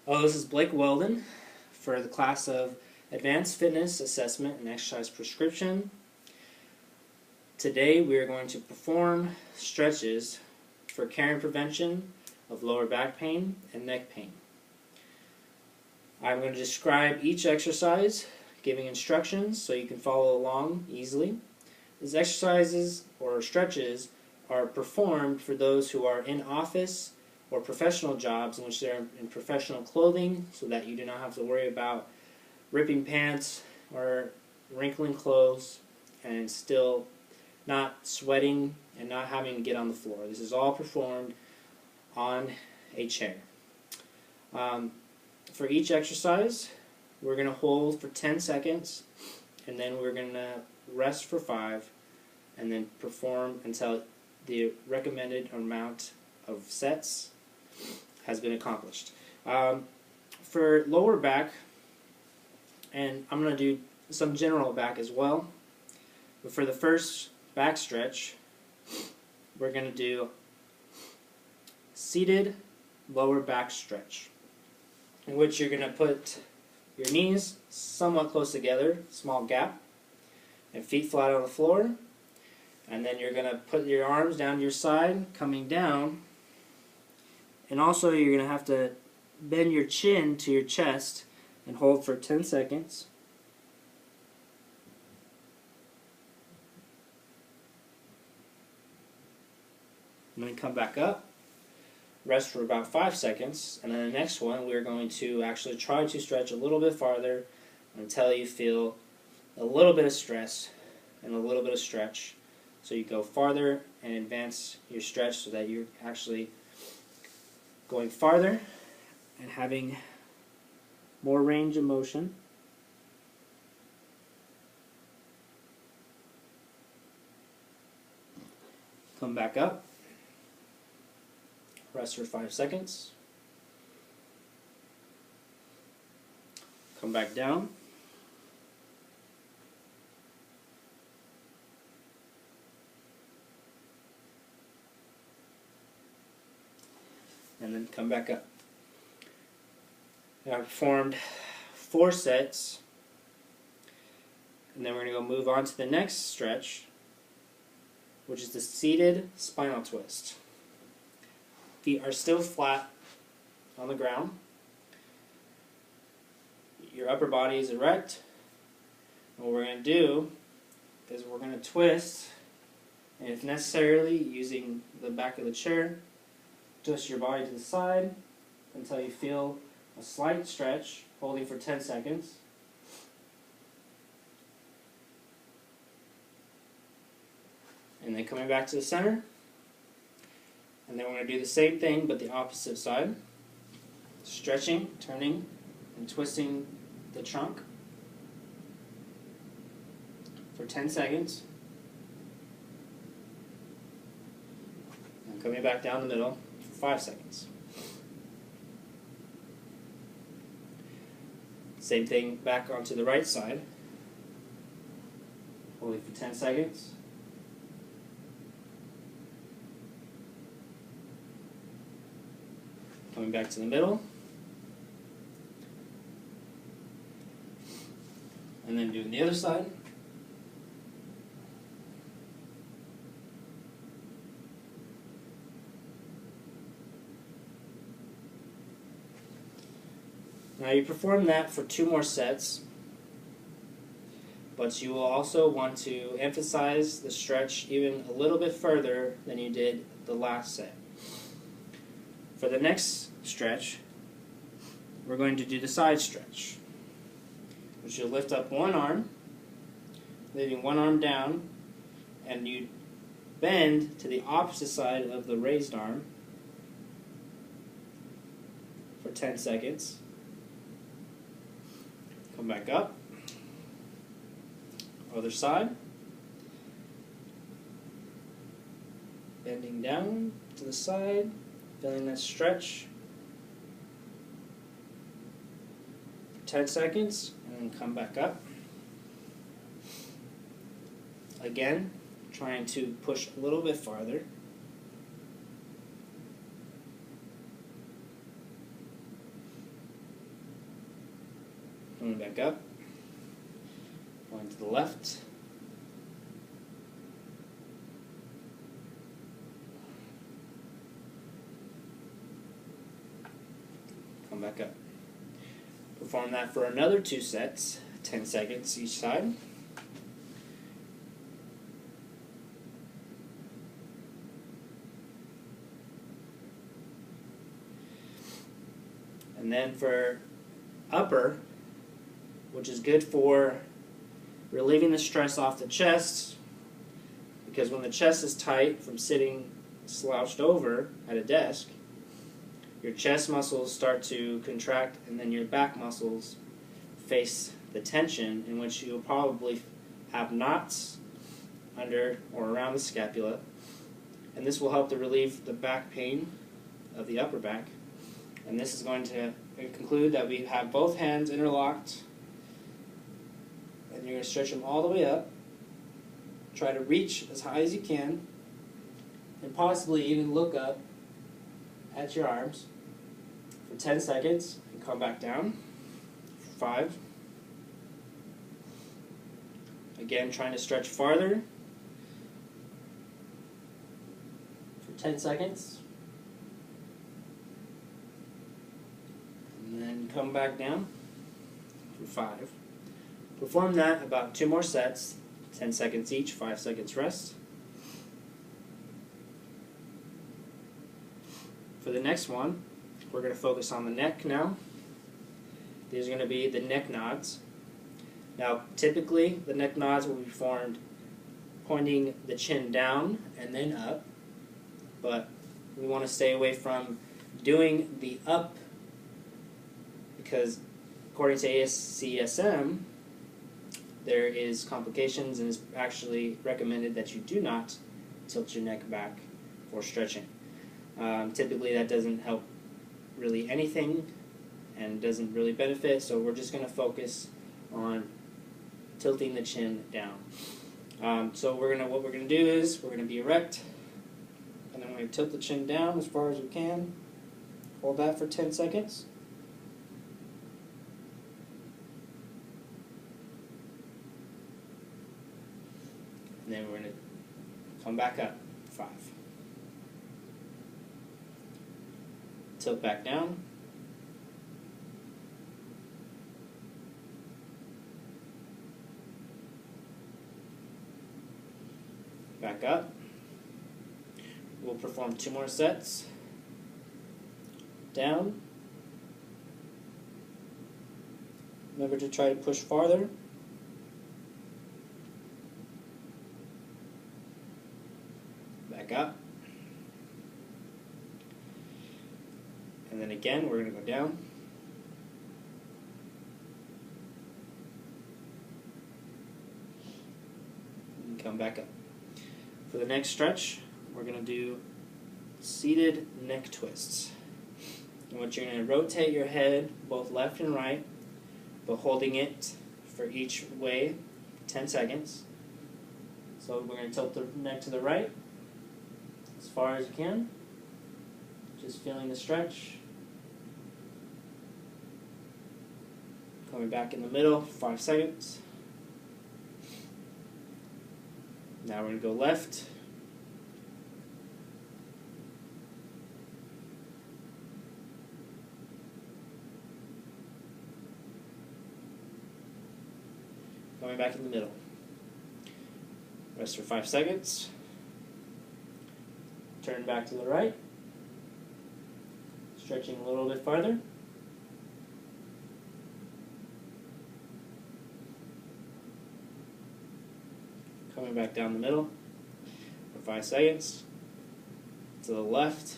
Hello, this is Blake Weldon for the class of Advanced Fitness Assessment and Exercise Prescription. Today we are going to perform stretches for care and prevention of lower back pain and neck pain. I'm going to describe each exercise, giving instructions so you can follow along easily. These exercises or stretches are performed for those who are in office or professional jobs in which they're in professional clothing, so that you do not have to worry about ripping pants or wrinkling clothes and still not sweating and not having to get on the floor. This is all performed on a chair. For each exercise, we're going to hold for 10 seconds, and then we're going to rest for 5, and then perform until the recommended amount of sets has been accomplished. For lower back, and I'm going to do some general back as well, but for the first back stretch, we're going to do seated lower back stretch, in which you're going to put your knees somewhat close together, small gap, and feet flat on the floor, and then you're going to put your arms down your side, coming down. And also you're going to have to bend your chin to your chest and hold for 10 seconds. And then come back up, rest for about 5 seconds, and then the next one we're going to actually try to stretch a little bit farther until you feel a little bit of stress and a little bit of stretch. So you go farther and advance your stretch so that you're actually going farther and having more range of motion. Come back up. Rest for 5 seconds. Come back down. And then come back up. Now I performed 4 sets, and then we're going to go move on to the next stretch, which is the seated spinal twist. Feet are still flat on the ground. Your upper body is erect. And what we're going to do is we're going to twist, and if necessarily, using the back of the chair, twist your body to the side until you feel a slight stretch, holding for 10 seconds. And then coming back to the center. And then we're going to do the same thing but the opposite side. Stretching, turning, and twisting the trunk for 10 seconds. And coming back down the middle. 5 seconds. Same thing back onto the right side. Holding for 10 seconds. Coming back to the middle. And then doing the other side. Now you perform that for 2 more sets, but you will also want to emphasize the stretch even a little bit further than you did the last set. For the next stretch, we're going to do the side stretch, which you'll lift up one arm, leaving one arm down, and you bend to the opposite side of the raised arm for 10 seconds. Come back up. Other side. Bending down to the side, feeling that stretch for 10 seconds, and then come back up. Again, trying to push a little bit farther. Coming back up. Going to the left. Come back up. Perform that for another 2 sets, 10 seconds each side. And then for upper, which is good for relieving the stress off the chest, because when the chest is tight from sitting slouched over at a desk, your chest muscles start to contract, and then your back muscles face the tension, in which you'll probably have knots under or around the scapula, and this will help to relieve the back pain of the upper back. And this is going to conclude that we have both hands interlocked, and you're going to stretch them all the way up. Try to reach as high as you can, and possibly even look up at your arms for 10 seconds and come back down for 5. Again, trying to stretch farther for 10 seconds. And then come back down for 5. Perform that about 2 more sets, 10 seconds each, 5 seconds rest. For the next one, we're going to focus on the neck now. These are going to be the neck nods. Now, typically, the neck nods will be formed pointing the chin down and then up, but we want to stay away from doing the up, because according to ASCSM, there is complications, and it's actually recommended that you do not tilt your neck back for stretching. Typically that doesn't help really anything and doesn't really benefit, so we're just going to focus on tilting the chin down. So what we're going to do is we're going to be erect, and then we're going to tilt the chin down as far as we can. Hold that for 10 seconds. And then we're going to come back up, 5. Tilt back down. Back up. We'll perform 2 more sets. Down. Remember to try to push farther. Back up. And then again, we're going to go down. And come back up. For the next stretch, we're going to do seated neck twists, in which you're going to rotate your head both left and right, but holding it for each way 10 seconds. So we're going to tilt the neck to the right as far as you can, just feeling the stretch. Coming back in the middle for 5 seconds. Now we're going to go left. Going back in the middle. Rest for 5 seconds. Turn back to the right. Stretching a little bit farther. Coming back down the middle for 5 seconds. To the left.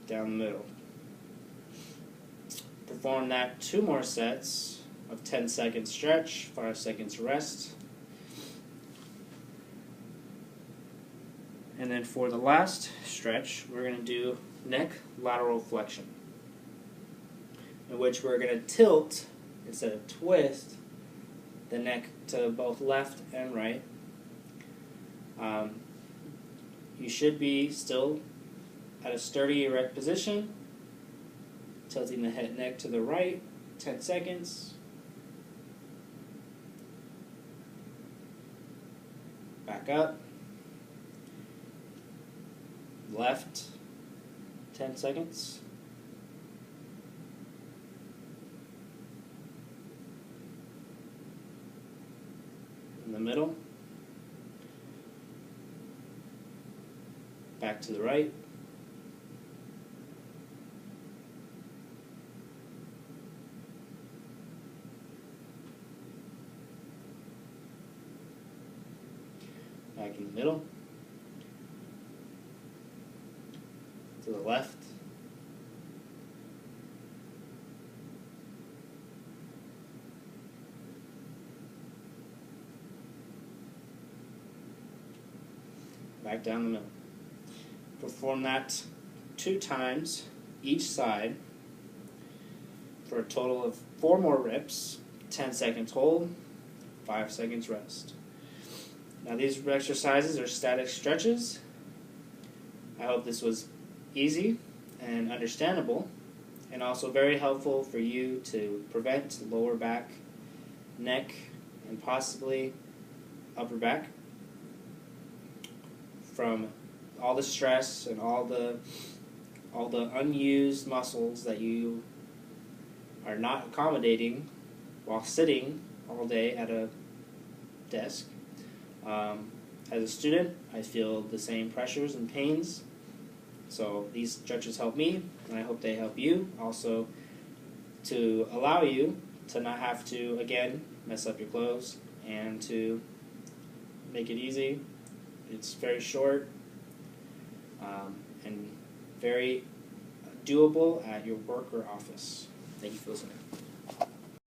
Down the middle. Perform that 2 more sets of 10 second stretch, 5 seconds rest. And then for the last stretch, we're going to do neck lateral flexion, in which we're going to tilt instead of twist the neck to both left and right. You should be still at a sturdy, erect position, tilting the head neck to the right, 10 seconds. Back up. Left, 10 seconds. In the middle. Back to the right. Back in the middle. To the left. Back down the middle. Perform that 2 times each side for a total of 4 more reps. 10 seconds hold, 5 seconds rest. Now these exercises are static stretches. I hope this was easy and understandable, and also very helpful for you to prevent lower back, neck, and possibly upper back from all the stress and all the unused muscles that you are not accommodating while sitting all day at a desk. As a student, I feel the same pressures and pains, so these stretches help me, and I hope they help you also, to allow you to not have to, again, mess up your clothes, and to make it easy. It's very short and very doable at your work or office. Thank you for listening.